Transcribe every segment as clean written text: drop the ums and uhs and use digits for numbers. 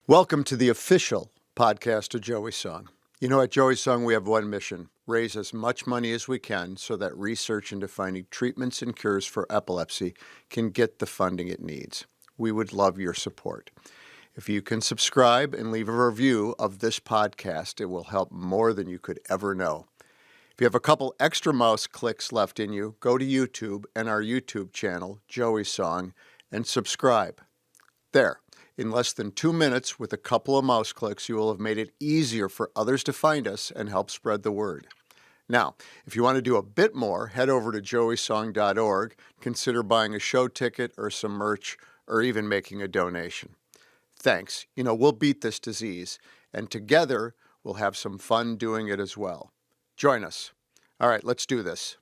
Welcome to the official podcast of Joey's Song. You know, at Joey's Song, we have one mission: raise as much money as we can so that research into finding treatments and cures for epilepsy can get the funding it needs. We would love your support. If you can subscribe and leave a review of this podcast, it will help more than you could ever know. If you have a couple extra mouse clicks left in you, go to YouTube and our YouTube channel, Joey's Song, and subscribe. There. In less than 2 minutes, with a couple of mouse clicks, you will have made it easier for others to find us and help spread the word. Now, if you want to do a bit more, head over to joeysong.org, consider buying a show ticket or some merch, or even making a donation. Thanks. You know, we'll beat this disease, and together we'll have some fun doing it as well. Join us. All right, let's do this.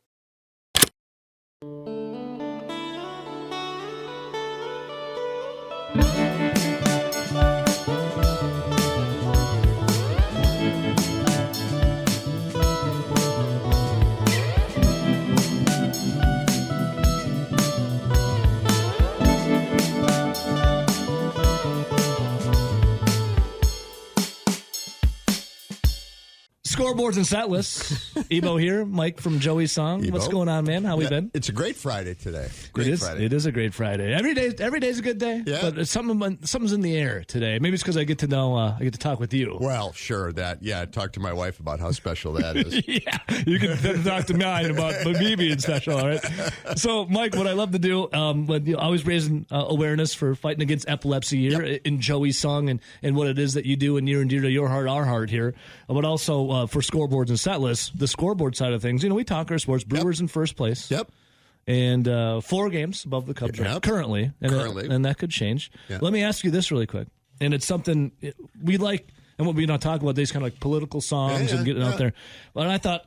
Scoreboards and Setlists. Ebo here, Mike from Joey's Song. Ebo. What's going on, man? How we been? It's a great Friday today. Friday. It is a great Friday. Every day's a good day. Yeah. But something's in the air today. Maybe it's because I get to know. I get to talk with you. Well, sure. Talk to my wife about how special that is. Yeah, you can talk to mine about me being special. All right. So, Mike, what I love to do, always raising awareness for fighting against epilepsy here in Joey's Song and what it is that you do and near and dear to your heart, our heart here, but also for Scoreboards and Setlists, the scoreboard side of things. You know, we talk our sports. Brewers in first place. Yep. And 4 games above the Cubs currently. And that could change. Yep. Let me ask you this really quick. And it's something we like, and what we don't talk about, these kind of like political songs and getting out there. But I thought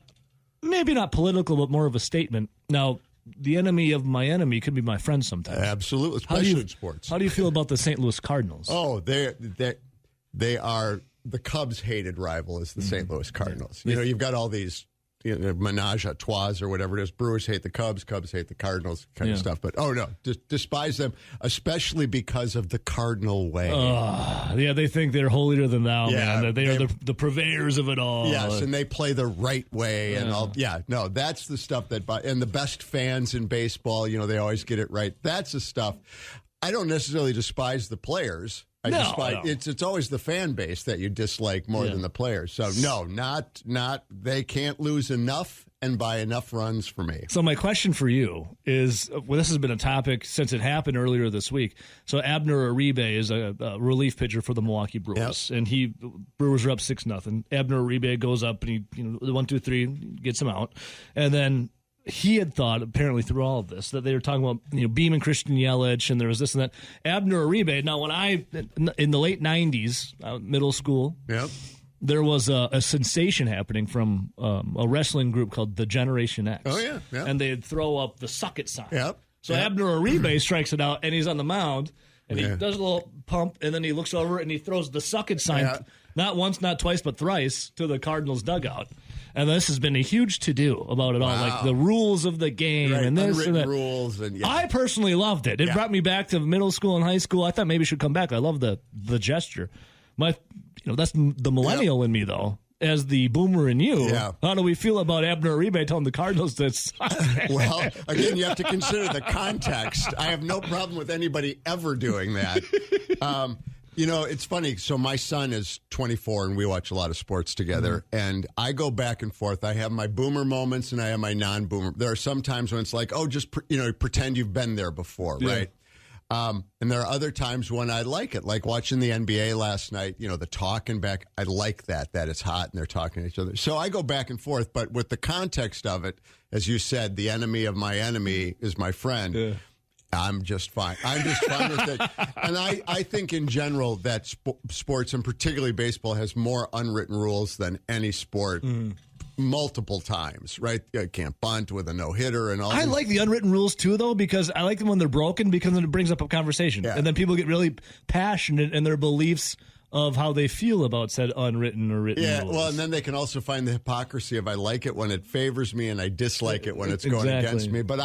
maybe not political, but more of a statement. Now, the enemy of my enemy could be my friend sometimes. Absolutely, especially in sports. How do you feel about the St. Louis Cardinals? Oh, they are the Cubs' hated rival is the St. Louis Cardinals. You know, you've got all these menage a trois or whatever it is. Brewers hate the Cubs hate the Cardinals kind of stuff. But, despise them, especially because of the Cardinal way. They think they're holier than thou, man. That they are the purveyors of it all. Yes, and they play the right way and all. Yeah, no, that's the stuff and the best fans in baseball, they always get it right. That's the stuff. I don't necessarily despise the players. It's always the fan base that you dislike more than the players. So not they can't lose enough and by enough runs for me. So my question for you is, this has been a topic since it happened earlier this week. So Abner Uribe is a relief pitcher for the Milwaukee Brewers, and Brewers are up 6-0. Abner Uribe goes up and he, the 1-2-3 gets him out, and then he had thought, apparently through all of this, that they were talking about, Beam and Christian Yelich, and there was this and that. Abner Uribe, now in the late 90s, middle school, there was a sensation happening from a wrestling group called the Generation X. Oh, yeah. And they'd throw up the suck it sign. Yep. So Abner Uribe strikes it out, and he's on the mound, and he does a little pump, and then he looks over and he throws the suck it sign, not once, not twice, but thrice, to the Cardinals dugout. And this has been a huge to-do about it all, like the rules of the game and this and that. Rules I personally loved it. It brought me back to middle school and high school. I thought maybe it should come back. I love the gesture. That's the millennial in me, though, as the boomer in you. Yeah. How do we feel about Abner Uribe telling the Cardinals that? Well, again, you have to consider the context. I have no problem with anybody ever doing that. It's funny. So my son is 24, and we watch a lot of sports together. Mm-hmm. And I go back and forth. I have my boomer moments, and I have my non-boomer. There are some times when it's like, just pretend you've been there before, right? And there are other times when I like it, like watching the NBA last night. The talking back. I like that it's hot and they're talking to each other. So I go back and forth. But with the context of it, as you said, the enemy of my enemy is my friend. Yeah. I'm just fine. With it. And I think in general that sports, and particularly baseball, has more unwritten rules than any sport. Multiple times, right? You can't bunt with a no-hitter and all. I like the unwritten rules, too, though, because I like them when they're broken, because then it brings up a conversation. Yeah. And then people get really passionate in their beliefs of how they feel about said unwritten or written rules. Well, and then they can also find the hypocrisy of I like it when it favors me and I dislike it when it's going against me. But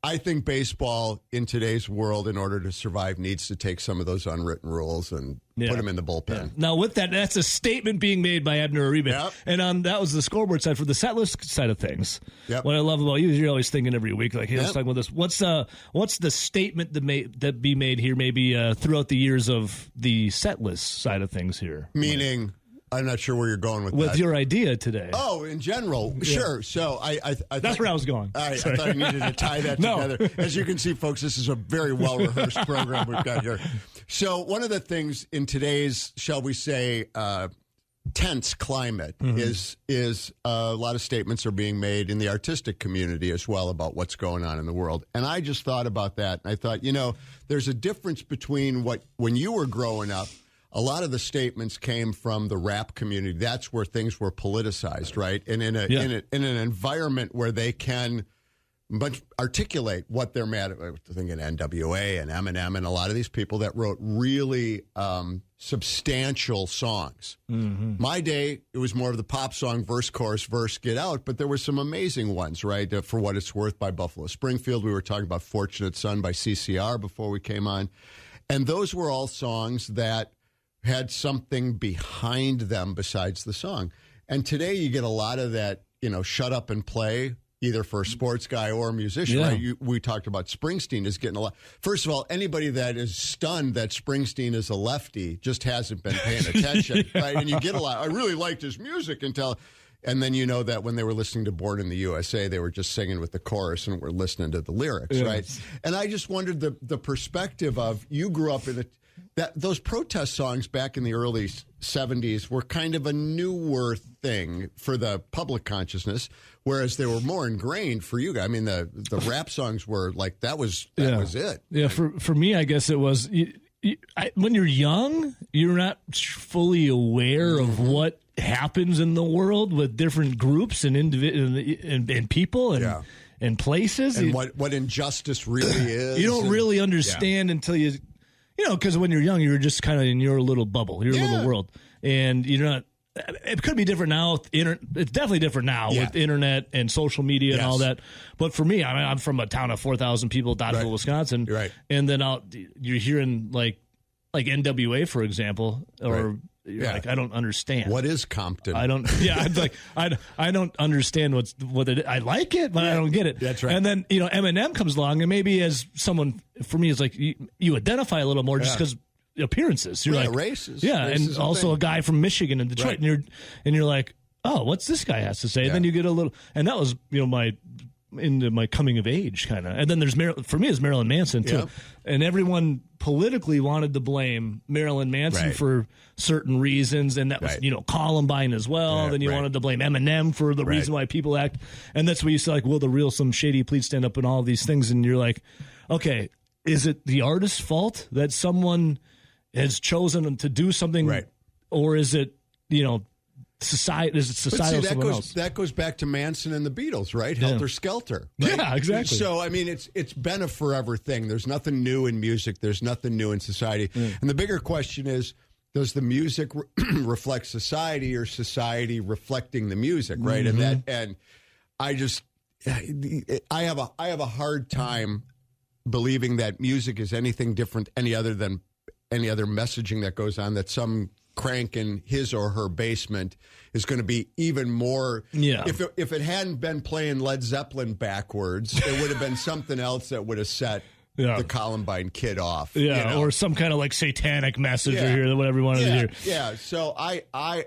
I think baseball in today's world, in order to survive, needs to take some of those unwritten rules and put them in the bullpen. Yeah. Now, with that, that's a statement being made by Abner Uribe. Yep. And that was the scoreboard side. For the Setlists side of things, Yep. what I love about you is you're always thinking every week, like, hey, let's talk about this. What's the statement that be made here, maybe throughout the years of the Setlist side of things here? Meaning, I'm not sure where you're going with With that. your idea today. Oh, in general, sure. So I That's where I was going. I thought I needed to tie that together. As you can see, folks, this is a very well-rehearsed program we've got here. So one of the things in today's, shall we say, tense climate is a lot of statements are being made in the artistic community as well about what's going on in the world. And I just thought about that. And I thought, there's a difference between when you were growing up, a lot of the statements came from the rap community. That's where things were politicized, right? And in an environment where they can articulate what they're mad at. I'm thinking NWA and Eminem and a lot of these people that wrote really substantial songs. Mm-hmm. My day, it was more of the pop song, verse, chorus, verse, get out. But there were some amazing ones, right? For What It's Worth by Buffalo Springfield. We were talking about Fortunate Son by CCR before we came on. And those were all songs that had something behind them besides the song. And today you get a lot of that, shut up and play, either for a sports guy or a musician, right? We talked about Springsteen is getting a lot. First of all, anybody that is stunned that Springsteen is a lefty just hasn't been paying attention, right? And you get a lot. I really liked his music and then you know that when they were listening to Born in the USA, they were just singing with the chorus and were listening to the lyrics, right? And I just wondered the perspective of, you grew up in those protest songs back in the early 70s were kind of a newer thing for the public consciousness, whereas they were more ingrained for you guys. I mean, the rap songs were like, that was it. Yeah, for me, I guess it was, when you're young, you're not fully aware of what happens in the world with different groups and and people and places. And what injustice really is. You don't really understand until you... because when you're young, you're just kind of in your little bubble, your little world. And you're not, it could be different now. It's definitely different now with internet and social media and all that. But for me, I'm from a town of 4,000 people, Dodgeville, Wisconsin. Right. And then you're hearing like NWA, for example, or you're like, I don't understand. What is Compton? I don't. Yeah, I don't understand what it is. I like it, but I don't get it. That's right. And then Eminem comes along, and maybe as someone, for me, it's like you identify a little more just because appearances. You're like races. Yeah, and also thing. a guy from Michigan and Detroit, and you're like, oh, what's this guy has to say? And then you get a little, and that was into my coming of age kind of. And then there's for me, it's Marilyn Manson too. And everyone politically wanted to blame Marilyn Manson for certain reasons, and that was Columbine as well. Then you wanted to blame Eminem for the reason why people act, and that's why you say like, will the real Slim Shady please stand up and all these things, and you're like, okay, is it the artist's fault that someone has chosen to do something, or is it society? Is it societal? That goes back to Manson and the Beatles, right? Helter Skelter. Right? Yeah, exactly. So I mean, it's been a forever thing. There's nothing new in music. There's nothing new in society. And the bigger question is, does the music reflect society, or society reflecting the music? Right. And I have a hard time believing that music is anything different, any other messaging that goes on, that some crank in his or her basement is going to be even more. Yeah. If it hadn't been playing Led Zeppelin backwards, it would have been something else that would have set the Columbine kid off. Yeah, or some kind of like satanic message or whatever you wanted to hear. Yeah. So I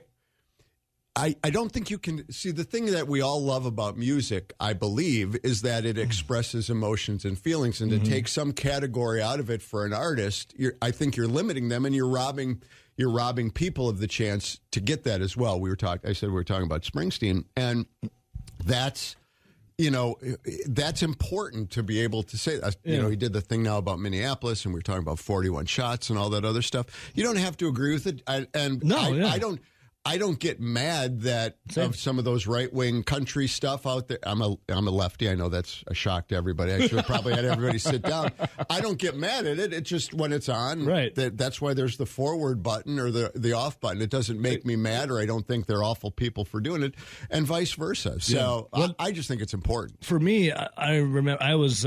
don't think you can see, the thing that we all love about music, I believe, is that it expresses emotions and feelings, and to take some category out of it for an artist, I think you're limiting them, and you're robbing people of the chance to get that as well. I said we were talking about Springsteen, and that's important to be able to say that. He did the thing now about Minneapolis, and we were talking about 41 shots and all that other stuff. You don't have to agree with it. I don't get mad that of some of those right-wing country stuff out there. I'm a lefty. I know that's a shock to everybody. I should have probably had everybody sit down. I don't get mad at it. It's just when it's on. Right. That's why there's the forward button or the off button. It doesn't make me mad, or I don't think they're awful people for doing it, and vice versa. So I just think it's important. For me, I remember I was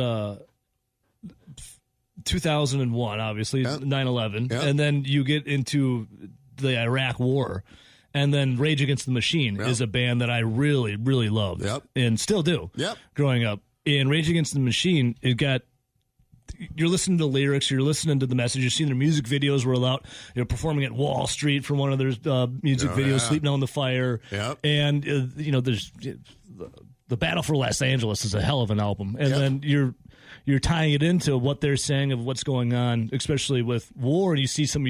2001, obviously, 9/11, and then you get into the Iraq War, and then Rage Against the Machine is a band that I really, really loved and still do growing up. In Rage Against the Machine, you're listening to the lyrics, you're listening to the message, you're seeing their music videos were out, performing at Wall Street for one of their music videos, Sleeping on the Fire, and there's the Battle for Los Angeles is a hell of an album, and then you're tying it into what they're saying of what's going on, especially with war. And you see some of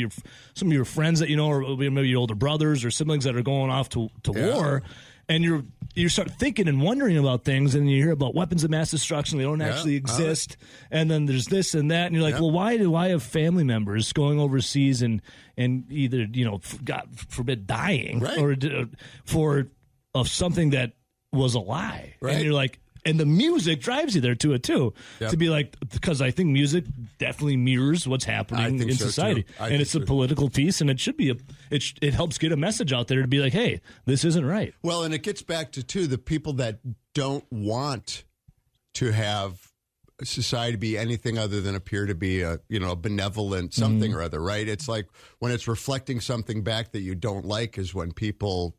your friends that or maybe your older brothers or siblings that are going off to war, and you start thinking and wondering about things, and you hear about weapons of mass destruction. They don't actually exist, and then there's this and that, and you're like, well, why do I have family members going overseas and either God forbid dying or of something that was a lie, and you're like. And the music drives you there to it, too, to be like, because I think music definitely mirrors what's happening in society. And it's a political piece, and it should be it helps get a message out there to be like, hey, this isn't right. Well, and it gets back to, the people that don't want to have society be anything other than appear to be a benevolent something or other, right? It's like when it's reflecting something back that you don't like is when people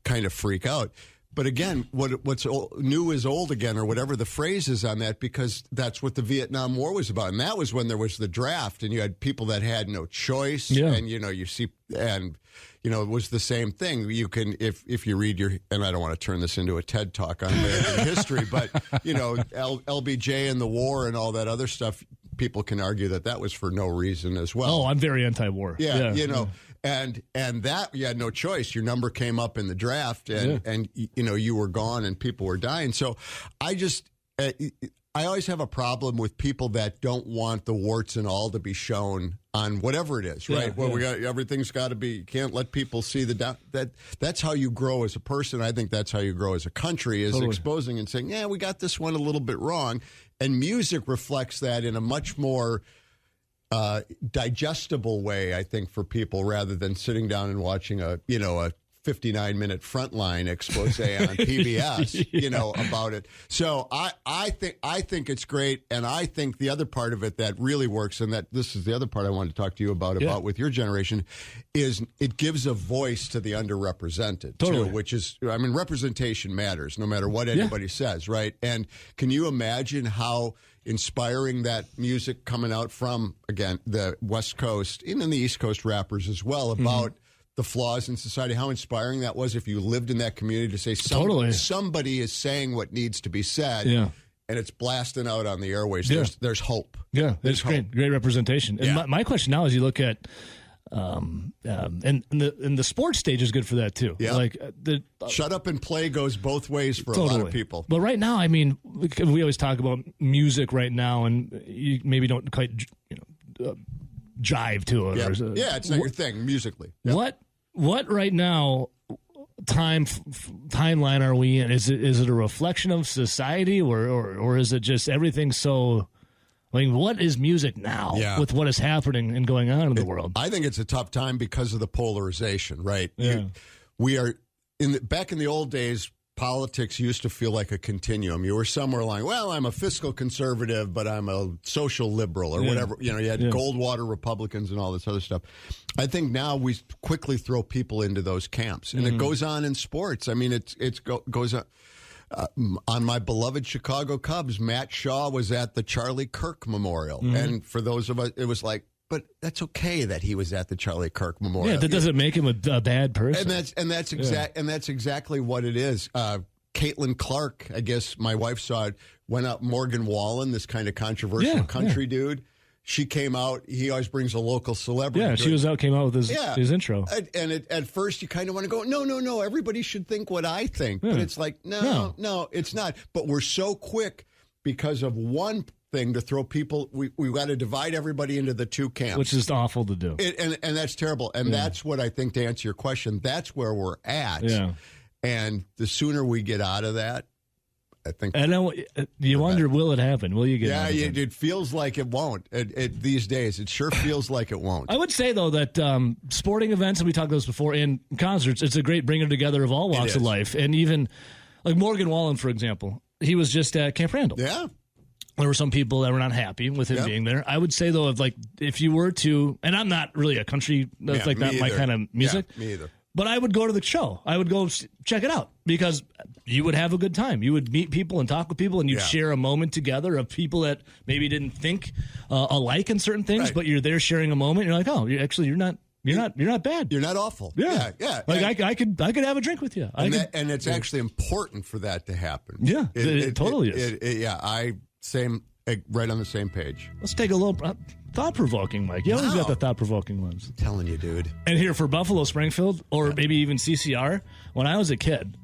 kind of freak out. But again, what's new is old again, or whatever the phrase is on that, because that's what the Vietnam War was about. And that was when there was the draft, and you had people that had no choice. Yeah. And, you see, and, it was the same thing. You can, if you read and I don't want to turn this into a TED Talk on American history, but, LBJ and the war and all that other stuff, people can argue that was for no reason as well. Oh, I'm very anti-war. Yeah. And that you had no choice. Your number came up in the draft, and you were gone, and people were dying. So I always have a problem with people that don't want the warts and all to be shown on whatever it is, right? Everything's got to be. You can't let people see that's how you grow as a person. I think that's how you grow as a country, is exposing and saying, we got this one a little bit wrong. And music reflects that in a much more digestible way, I think, for people, rather than sitting down and watching a 59-minute Frontline expose on PBS, about it. So I think it's great, and I think the other part of it that really works, and that this is the other part I wanted to talk to you about with your generation, is it gives a voice to the underrepresented, too, which is, representation matters no matter what anybody says, right? And can you imagine how inspiring that music coming out from, again, the West Coast and then the East Coast rappers as well, about the flaws in society, how inspiring that was if you lived in that community to say somebody is saying what needs to be said, and it's blasting out on the airways. There's hope. Yeah, it's great representation. And my question now is, you look at and the sports stage is good for that too. Yeah. Like shut up and play goes both ways for a lot of people. But right now, we always talk about music right now, and you maybe don't quite jive to it. It's not your thing musically. Yep. What right now timeline are we in? Is it a reflection of society, or is it just everything so? What is music now with what is happening and going on in the world? I think it's a tough time because of the polarization, right? Yeah. We are back in the old days. Politics used to feel like a continuum. You were somewhere along, I'm a fiscal conservative, but I'm a social liberal or whatever. You had Goldwater Republicans and all this other stuff. I think now we quickly throw people into those camps, and it goes on in sports. It goes on. On my beloved Chicago Cubs, Matt Shaw was at the Charlie Kirk Memorial. And for those of us, it was like, but that's okay that he was at the Charlie Kirk Memorial. Yeah, that doesn't make him a bad person. And that's exactly what it is. Caitlin Clark, I guess my wife saw it, went up. Morgan Wallen, this kind of controversial country dude. She came out. He always brings a local celebrity. Yeah, she came out with his intro. And at first you kind of want to go, no, everybody should think what I think. Yeah. But it's like, no, it's not. But we're so quick because of one thing to throw people. We've got to divide everybody into the two camps, which is awful to do, and that's terrible. And that's what I think, to answer your question, that's where we're at. Yeah. And the sooner we get out of that, I think. And then you wonder, will it happen? Will you get out of it? It feels like it won't. These days, it sure feels like it won't. I would say, though, that sporting events, and we talked about this before, and concerts, it's a great bringer together of all walks of life. And even, like Morgan Wallen, for example, he was just at Camp Randall. Yeah. There were some people that were not happy with him being there. I would say, though, if you were to, and I'm not really a country, that's not my kind of music. Yeah, me either. But I would go to the show. I would go check it out because you would have a good time. You would meet people and talk with people, and you'd share a moment together of people that maybe didn't think alike in certain things, but you're there sharing a moment. You're like, oh, you're not bad. You're not awful. Yeah. Like I could have a drink with you. And it's actually important for that to happen. Yeah, it totally is. Right on the same page. Let's take a little thought-provoking, Mike. You always got the thought-provoking ones. I'm telling you, dude. And here for Buffalo Springfield, or maybe even CCR, when I was a kid,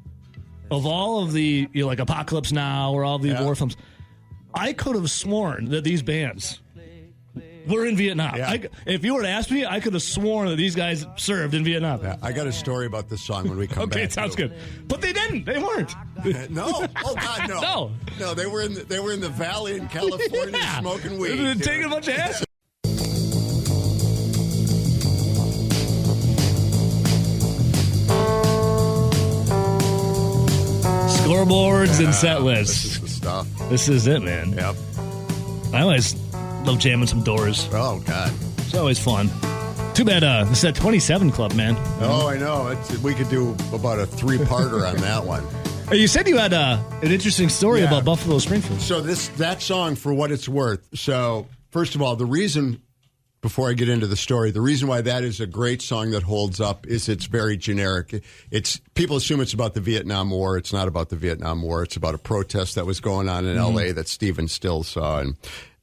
of all of the, like Apocalypse Now or all the war films, I could have sworn that these bands were in Vietnam. Yeah. If you were to ask me, I could have sworn that these guys served in Vietnam. Yeah, I got a story about this song when we come back. Okay, it sounds good. But they didn't. They weren't. No. Oh God, no. No, they were in the valley in California smoking weed. Taking a bunch of acid. Scoreboards and set lists. This is the stuff. This is it, man. Yep. I always love jamming some Doors. Oh, God. It's always fun. Too bad this is that 27 Club, man. Oh, I know. We could do about a 3-parter on that one. You said you had an interesting story about Buffalo Springfield. So that song, For What It's Worth. So, first of all, the reason, before I get into the story, the reason why that is a great song that holds up is it's very generic. People assume it's about the Vietnam War. It's not about the Vietnam War. It's about a protest that was going on in L.A. that Stephen Stills saw.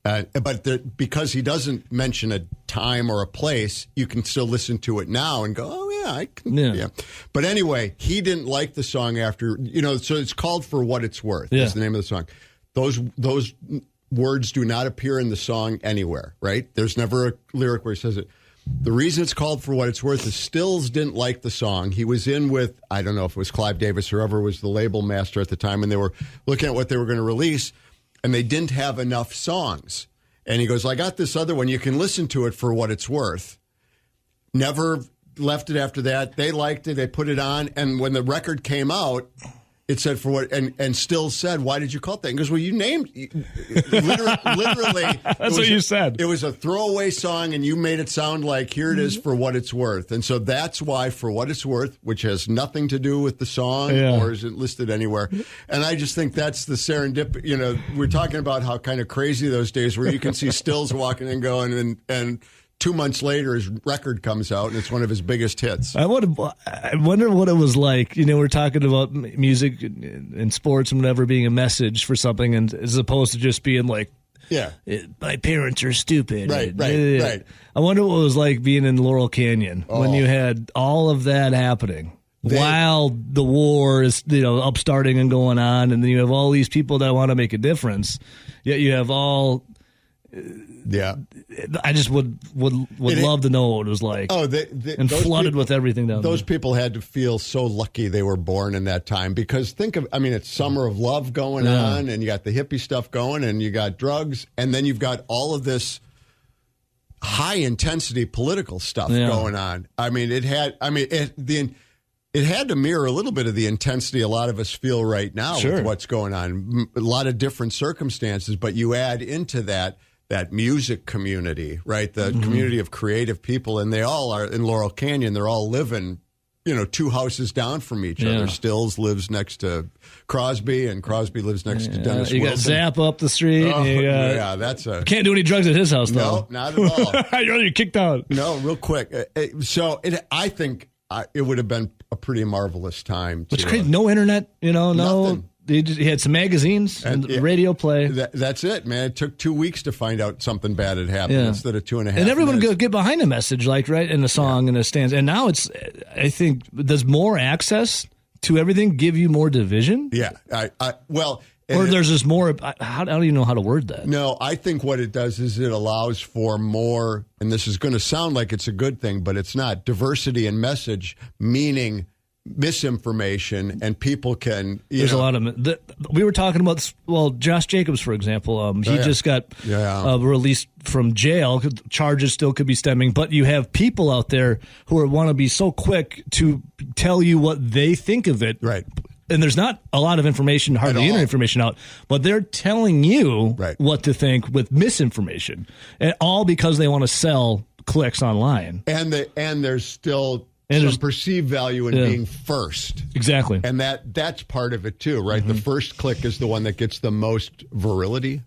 But because he doesn't mention a time or a place, you can still listen to it now and go, oh, yeah, I can. Yeah. But anyway, he didn't like the song after, so it's called For What It's Worth is the name of the song. Those words do not appear in the song anywhere, right? There's never a lyric where he says it. The reason it's called For What It's Worth is Stills didn't like the song. He was in with, I don't know if it was Clive Davis or whoever was the label master at the time, and they were looking at what they were going to release, and they didn't have enough songs. And he goes, I got this other one. You can listen to it for what it's worth. Never left it after that. They liked it. They put it on. And when the record came out, it said for what, and Still said, why did you call it that? He goes, well, you named, literally. That's what you said. It was a throwaway song, and you made it sound like, here it is for what it's worth. And so that's why For What It's Worth, which has nothing to do with the song or isn't listed anywhere. And I just think that's the serendipity. We're talking about how kind of crazy those days where you can see Stills walking and going, and 2 months later, his record comes out, and it's one of his biggest hits. I wonder what it was like. We're talking about music and sports and whatever being a message for something, and as opposed to just being like, my parents are stupid. Right. I wonder what it was like being in Laurel Canyon when you had all of that happening. While the war is, upstarting and going on, and then you have all these people that want to make a difference, yet you have all... I just would love to know what it was like. Oh, and flooded with everything down there. Those people had to feel so lucky they were born in that time, because it's Summer of Love going on, and you got the hippie stuff going, and you got drugs, and then you've got all of this high intensity political stuff going on. It had to mirror a little bit of the intensity a lot of us feel right now with what's going on. A lot of different circumstances, but you add into that music community, right? The community of creative people, and they all are in Laurel Canyon. They're all living, 2 houses down from each other. Stills lives next to Crosby, and Crosby lives next to Dennis You Wilson. got Zapp up the street. Can't do any drugs at his house, though. No, not at all. You're kicked out. No, real quick. I think it would have been a pretty marvelous time. Which crazy? No internet, Nothing. He had some magazines and radio play. That's it, man. It took 2 weeks to find out something bad had happened instead of 2.5 minutes. And everyone would get behind a message, right in the song and the stands. And now I think, does more access to everything give you more division? Yeah. Well, Or there's just more. I don't even know how to word that. No, I think what it does is it allows for more, and this is going to sound like it's a good thing, but it's not. Diversity in message, meaning misinformation, and people can. There's a lot of. We were talking about, Josh Jacobs, for example. He just got released from jail. Charges still could be stemming, but you have people out there who want to be so quick to tell you what they think of it. Right. And there's not a lot of information, hardly any information out, but they're telling you what to think with misinformation, and all because they want to sell clicks online. And there's still some perceived value in being first. Exactly. And that's part of it too, right? The first click is the one that gets the most virality.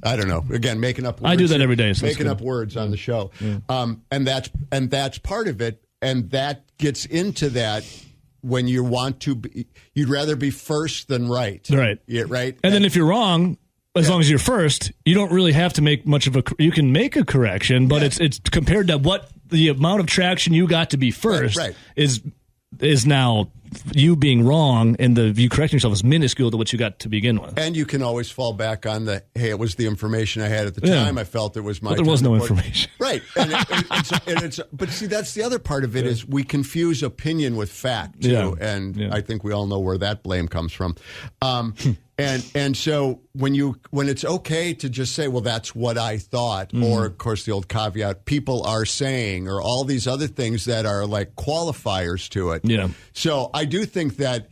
I don't know. Again, making up words. I do that every day. So making up words on the show. Yeah. And that's part of it. And that gets into that. When you want to be, you'd rather be first than right. Right. Yeah, right. And then if you're wrong, as long as you're first, you don't really have to make much of you can make a correction, but it's compared to what the amount of traction you got to be first is now you being wrong, and you correcting yourself is minuscule to what you got to begin with. And you can always fall back on hey, it was the information I had at the time. I felt it was my. But there was no information, right? But see, that's the other part of it is we confuse opinion with fact too, and I think we all know where that blame comes from. And so when it's okay to just say, well, that's what I thought, or of course the old caveat, people are saying, or all these other things that are like qualifiers to it. Yeah. So I do think that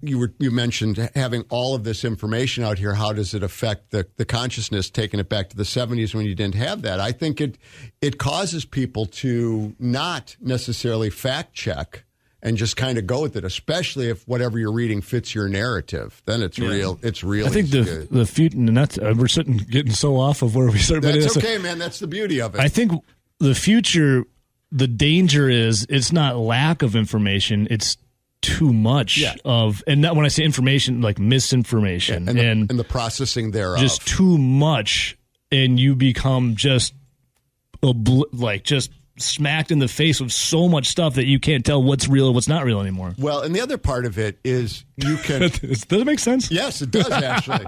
you mentioned having all of this information out here, how does it affect the consciousness, taking it back to the 70s when you didn't have that? I think it causes people to not necessarily fact check and just kind of go with it, especially if whatever you're reading fits your narrative. Then it's real. It's really. I think the future, and that's we're getting so off of where we started. That's okay, man. That's the beauty of it. I think the future, the danger is it's not lack of information; it's too much of, and not when I say information, like misinformation and the processing thereof, just too much, and you become just smacked in the face with so much stuff that you can't tell what's real and what's not real anymore. Well, and the other part of it is you can. Does it make sense? Yes, it does actually.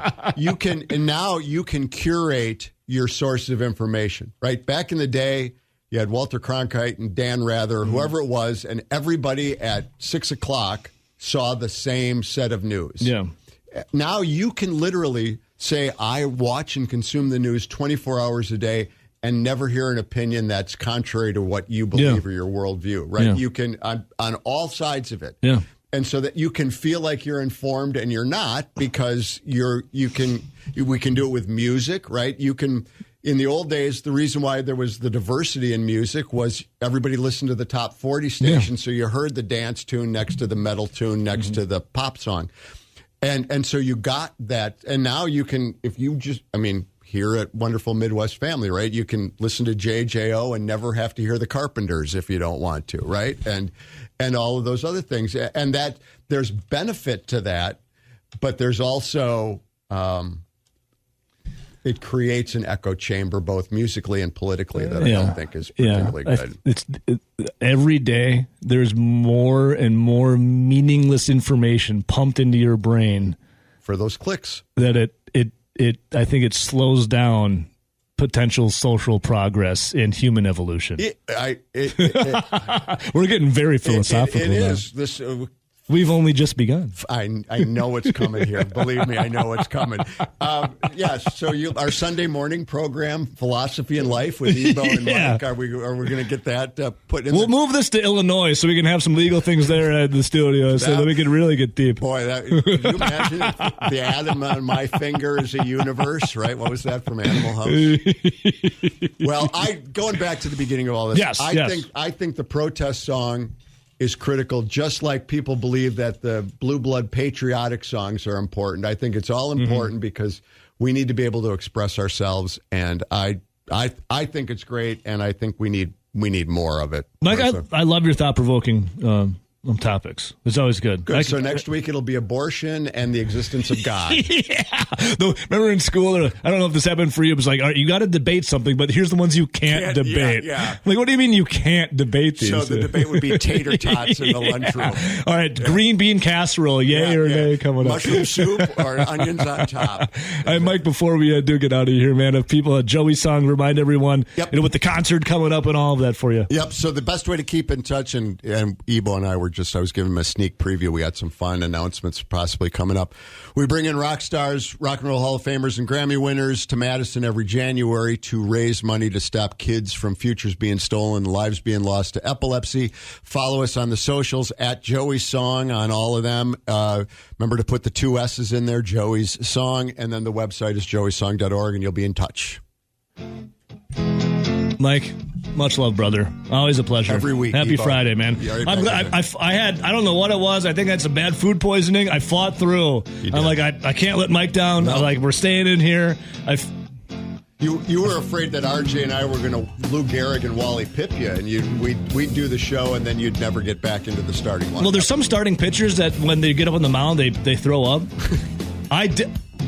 Now you can curate your sources of information. Right back in the day, you had Walter Cronkite and Dan Rather, whoever it was, and everybody at 6 o'clock saw the same set of news. Yeah. Now you can literally say, I watch and consume the news 24 hours a day and never hear an opinion that's contrary to what you believe or your worldview, right? Yeah. You can, on all sides of it. Yeah. And so that you can feel like you're informed and you're not, because we can do it with music, right? You can, in the old days, the reason why there was the diversity in music was everybody listened to the top 40 stations. So you heard the dance tune next to the metal tune, next to the pop song. And so you got that. And now you can, if you just, here at Wonderful Midwest Family, right? You can listen to JJO and never have to hear the Carpenters if you don't want to, right? And all of those other things. And that there's benefit to that, but there's also it creates an echo chamber both musically and politically that I don't think is particularly good. Every day there's more and more meaningless information pumped into your brain for those clicks that I think it slows down potential social progress and human evolution. We're getting very philosophical. It is. This We've only just begun. I know what's coming here. Believe me, I know what's coming. Yes. So our Sunday morning program, Philosophy and Life with Ebo and Mike. Are we going to get that put in? We'll move this to Illinois so we can have some legal things there at the studio, so that we can really get deep. Boy, can you imagine if the atom on my finger is a universe? Right? What was that from Animal House? Well, going back to the beginning of all this. Yes. I think the protest song is critical, just like people believe that the blue blood patriotic songs are important. I think it's all important because we need to be able to express ourselves, and I think it's great, and I think we need more of it. Mike, I love your thought-provoking topics. It's always good. Good. So next week it'll be abortion and the existence of God. Yeah. Remember in school, I don't know if this happened for you, it was like, all right, you got to debate something, but here's the ones you can't debate. Yeah. Like, what do you mean you can't debate these? So the debate would be tater tots in the lunchroom. All right, green bean casserole, yay or nay coming Mushroom up. soup or onions on top. All right, Mike, before we do get out of here, man, if people, Joey's song, remind everyone, with the concert coming up and all of that for you. Yep. So the best way to keep in touch, and Ebo and I I was giving him a sneak preview. We got some fun announcements possibly coming up. We bring in rock stars, rock and roll Hall of Famers, and Grammy winners to Madison every January to raise money to stop kids from futures being stolen, lives being lost to epilepsy. Follow us on the socials at Joey's Song on all of them. Remember to put the 2 S's in there, Joey's Song, and then the website is joeysong.org, and you'll be in touch. Mike, much love, brother. Always a pleasure. Every week. Happy Ebo. Friday, man. I'm glad. I don't know what it was. I think I had some bad food poisoning. I fought through. I'm like, I can't let Mike down. No. I'm like, we're staying in here. You were afraid that RJ and I were going to Lou Gehrig and Wally Pip you, and we'd do the show, and then you'd never get back into the starting line. Well, there's some starting pitchers that when they get up on the mound, they throw up.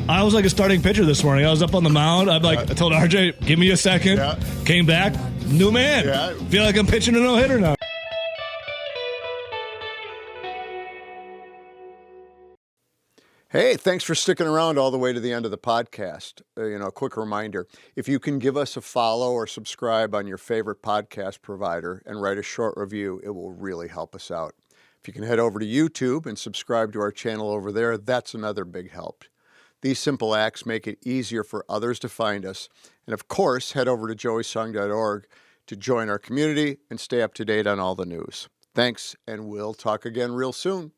I was like a starting pitcher this morning. I was up on the mound. I told RJ, give me a second. Yeah. Came back, new man. Yeah. Feel like I'm pitching a no-hitter now. Hey, thanks for sticking around all the way to the end of the podcast. A quick reminder, if you can give us a follow or subscribe on your favorite podcast provider and write a short review, it will really help us out. If you can head over to YouTube and subscribe to our channel over there, that's another big help. These simple acts make it easier for others to find us. And of course, head over to joeysong.org to join our community and stay up to date on all the news. Thanks, and we'll talk again real soon.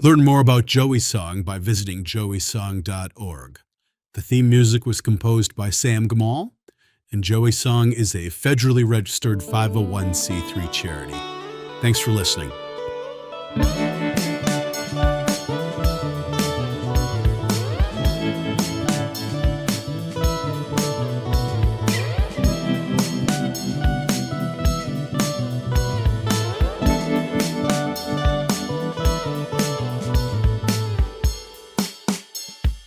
Learn more about Joey's Song by visiting joeysong.org. The theme music was composed by Sam Gamal, and Joey's Song is a federally registered 501c3 charity. Thanks for listening.